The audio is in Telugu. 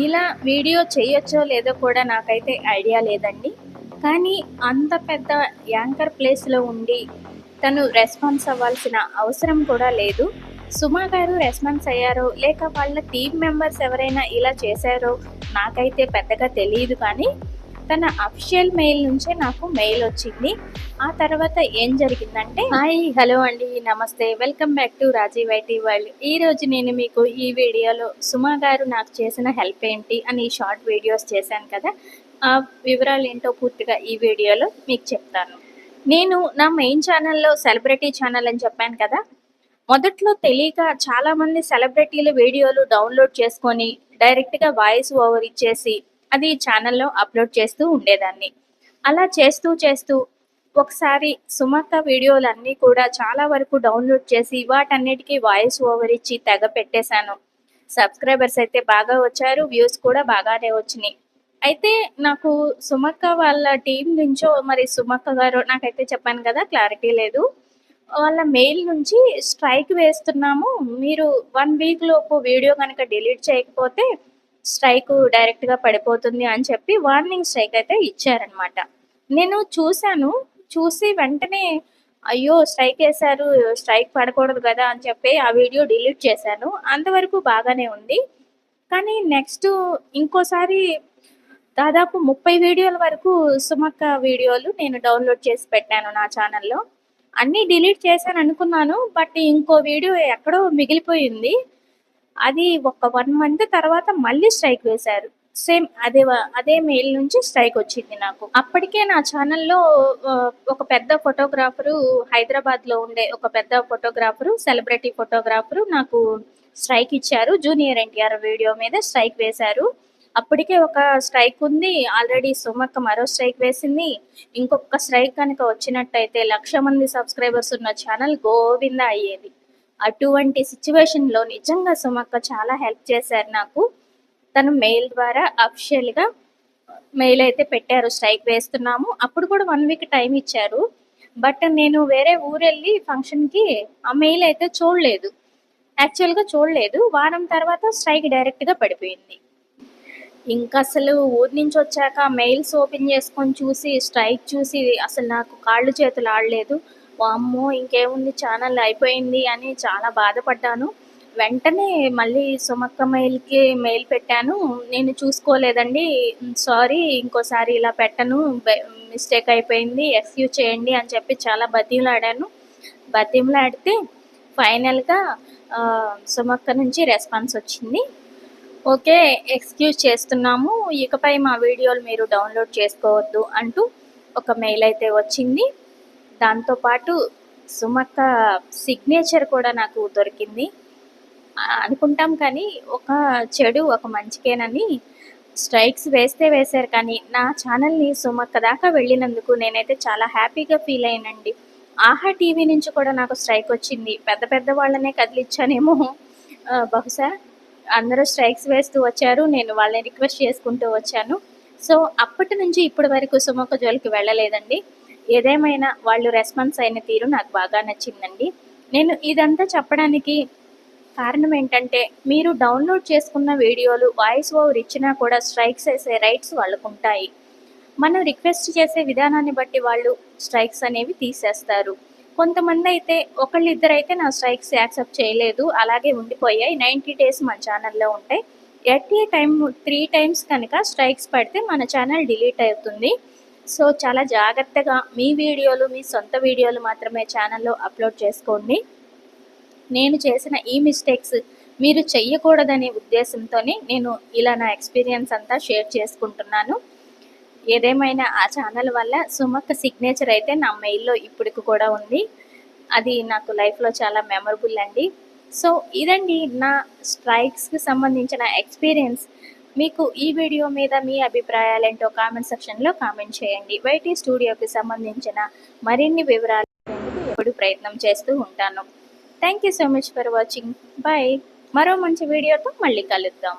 ఇలా వీడియో చేయొచ్చో లేదో కూడా నాకైతే ఐడియా లేదండి. కానీ అంత పెద్ద యాంకర్ ప్లేస్‌లో ఉండి తను రెస్పాన్స్ అవ్వాల్సిన అవసరం కూడా లేదు. సుమ గారు రెస్పాన్స్ అయ్యారో, లేక వాళ్ళ టీమ్ మెంబర్స్ ఎవరైనా ఇలా చేశారో నాకైతే పెద్దగా తెలీదు కానీ, తన అఫీషియల్ మెయిల్ నుంచే నాకు మెయిల్ వచ్చింది. ఆ తర్వాత ఏం జరిగిందంటే, హాయ్, హలో అండి, నమస్తే, welcome back to Rajiv IT world. ఈరోజు నేను మీకు ఈ వీడియోలో సుమ గారు నాకు చేసిన హెల్ప్ ఏంటి అని షార్ట్ వీడియోస్ చేశాను కదా, ఆ వివరాలు ఏంటో పూర్తిగా ఈ వీడియోలో మీకు చెప్తాను. నేను నా మెయిన్ ఛానల్లో సెలబ్రిటీ ఛానల్ అని చెప్పాను కదా, మొదట్లో తెలియక చాలామంది సెలబ్రిటీల వీడియోలు డౌన్లోడ్ చేసుకొని డైరెక్ట్గా వాయిస్ ఓవర్ ఇచ్చేసి అది ఛానల్లో అప్లోడ్ చేస్తూ ఉండేదాన్ని. అలా చేస్తూ ఒకసారి సుమక్క వీడియోలన్నీ కూడా చాలా వరకు డౌన్లోడ్ చేసి వాటన్నిటికీ వాయిస్ ఓవర్ ఇచ్చి తెగ పెట్టేశాను. సబ్స్క్రైబర్స్ అయితే బాగా వచ్చారు, వ్యూస్ కూడా బాగానే వచ్చినాయి. అయితే నాకు సుమక్క వాళ్ళ టీం నుంచో మరి సుమక్క గారు నాకైతే చెప్పాను కదా, క్లారిటీ లేదు. వాళ్ళ మెయిల్ నుంచి స్ట్రైక్ వేస్తున్నాము, మీరు 1 వీక్ లోపు వీడియో కనుక డిలీట్ చేయకపోతే స్ట్రైక్ డైరెక్ట్గా పడిపోతుంది అని చెప్పి వార్నింగ్ స్ట్రైక్ అయితే ఇచ్చారనమాట. నేను చూసి వెంటనే అయ్యో స్ట్రైక్ వేశారు, స్ట్రైక్ పడకూడదు కదా అని చెప్పి ఆ వీడియో డిలీట్ చేశాను. అంతవరకు బాగానే ఉంది. కానీ నెక్స్ట్ ఇంకోసారి దాదాపు 30 వీడియోల వరకు సుమక్క వీడియోలు నేను డౌన్లోడ్ చేసి పెట్టాను నా ఛానల్లో. అన్నీ డిలీట్ చేశాను అనుకున్నాను, బట్ ఇంకో వీడియో ఎక్కడో మిగిలిపోయింది. అది ఒక 1 మంత్ తర్వాత మళ్ళీ స్ట్రైక్ వేశారు. సేమ్ అదే మెయిల్ నుంచి స్ట్రైక్ వచ్చింది నాకు. అప్పటికే నా ఛానల్లో ఒక పెద్ద ఫోటోగ్రాఫరు, హైదరాబాద్లో ఉండే ఒక పెద్ద ఫోటోగ్రాఫరు, సెలబ్రిటీ ఫోటోగ్రాఫరు నాకు స్ట్రైక్ ఇచ్చారు. జూనియర్ ఎన్టీఆర్ వీడియో మీద స్ట్రైక్ వేశారు. అప్పటికే ఒక స్ట్రైక్ ఉంది, ఆల్రెడీ సుమక్క మరో స్ట్రైక్ వేసింది. ఇంకొక స్ట్రైక్ కనుక వచ్చినట్టయితే 1,00,000 మంది సబ్స్క్రైబర్స్ ఉన్న ఛానల్ గోవింద అయ్యేది. అటువంటి సిచ్యువేషన్లో నిజంగా సుమక్క చాలా హెల్ప్ చేశారు నాకు. తను మెయిల్ ద్వారా అఫీషియల్గా మెయిల్ అయితే పెట్టారు, స్ట్రైక్ వేస్తున్నాము. అప్పుడు కూడా 1 వీక్ టైం ఇచ్చారు. బట్ నేను వేరే ఊరెళ్ళి ఫంక్షన్కి ఆ మెయిల్ అయితే యాక్చువల్గా చూడలేదు. వారం తర్వాత స్ట్రైక్ డైరెక్ట్గా పడిపోయింది. ఇంకా అసలు ఊరి నుంచి వచ్చాక మెయిల్స్ ఓపెన్ చేసుకొని చూసి స్ట్రైక్ చూసి అసలు నాకు కాళ్ళు చేతులు ఆడలేదు. వామ్మో ఇంకేముంది ఛానల్ అయిపోయింది అని చాలా బాధపడ్డాను. వెంటనే మళ్ళీ సుమక్క మెయిల్కి మెయిల్ పెట్టాను, నేను చూసుకోలేదండి, సారీ, ఇంకోసారి ఇలా పెట్టను, మిస్టేక్ అయిపోయింది, ఎక్స్క్యూజ్ చేయండి అని చెప్పి చాలా బతిమలాడితే ఫైనల్గా సుమక్క నుంచి రెస్పాన్స్ వచ్చింది. ఓకే, ఎక్స్క్యూజ్ చేస్తున్నాము, ఇకపై మా వీడియోలు మీరు డౌన్లోడ్ చేసుకోవద్దు అంటూ ఒక మెయిల్ అయితే వచ్చింది. దాంతోపాటు సుమక్క సిగ్నేచర్ కూడా నాకు దొరికింది. అనుకుంటాం కానీ ఒక చెడు ఒక మంచికేనని స్ట్రైక్స్ వేశారు, కానీ నా ఛానల్ని సుమక్క దాకా వెళ్ళినందుకు నేనైతే చాలా హ్యాపీగా ఫీల్ అయ్యానండి. ఆహా టీవీ నుంచి కూడా నాకు స్ట్రైక్ వచ్చింది. పెద్ద వాళ్ళనే కదిలిచ్చానేమో బహుశా. అందరూ స్ట్రైక్స్ వేస్తూ వచ్చారు, నేను వాళ్ళని రిక్వెస్ట్ చేసుకుంటూ వచ్చాను. సో అప్పటి నుంచి ఇప్పటి వరకు సుమక్క జోలికి వెళ్ళలేదండి. ఏదేమైనా వాళ్ళు రెస్పాన్స్ అయిన తీరు నాకు బాగా నచ్చిందండి. నేను ఇదంతా చెప్పడానికి కారణం ఏంటంటే, మీరు డౌన్లోడ్ చేసుకున్న వీడియోలు వాయిస్ ఓవర్ ఇచ్చినా కూడా స్ట్రైక్స్ వేసే రైట్స్ వాళ్ళకు ఉంటాయి. మనం రిక్వెస్ట్ చేసే విధానాన్ని బట్టి వాళ్ళు స్ట్రైక్స్ అనేవి తీసేస్తారు. కొంతమంది అయితే ఒకళ్ళిద్దరైతే నా స్ట్రైక్స్ యాక్సెప్ట్ చేయలేదు, అలాగే ఉండిపోయాయి. 90 డేస్ మన ఛానల్లో ఉంటాయి. ఎట్ ఏ టైం 3 టైమ్స్ కనుక స్ట్రైక్స్ పడితే మన ఛానల్ డిలీట్ అవుతుంది. సో చాలా జాగ్రత్తగా మీ వీడియోలు, మీ సొంత వీడియోలు మాత్రమే ఛానల్లో అప్లోడ్ చేసుకోండి. నేను చేసిన ఈ మిస్టేక్స్ మీరు చెయ్యకూడదనే ఉద్దేశంతోనే నేను ఇలా నా ఎక్స్పీరియన్స్ అంతా షేర్ చేసుకుంటున్నాను. ఏదేమైనా ఆ ఛానల్ వల్ల సుమక్క సిగ్నేచర్ అయితే నా మెయిల్లో ఇప్పటికి కూడా ఉంది. అది నాకు లైఫ్లో చాలా మెమరబుల్ అండి. సో ఇదండి నా స్ట్రైక్స్కి సంబంధించిన ఎక్స్పీరియన్స్. మీకు ఈ వీడియో మీద మీ అభిప్రాయాలు ఏంటో కామెంట్ సెక్షన్లో కామెంట్ చేయండి. వైటీ స్టూడియోకి సంబంధించిన మరిన్ని వివరాలు ఎప్పుడు ప్రయత్నం చేస్తూ ఉంటాను. Thank you so much for watching. Bye. మరో మంచి వీడియోతో మళ్ళీ కలుద్దాం.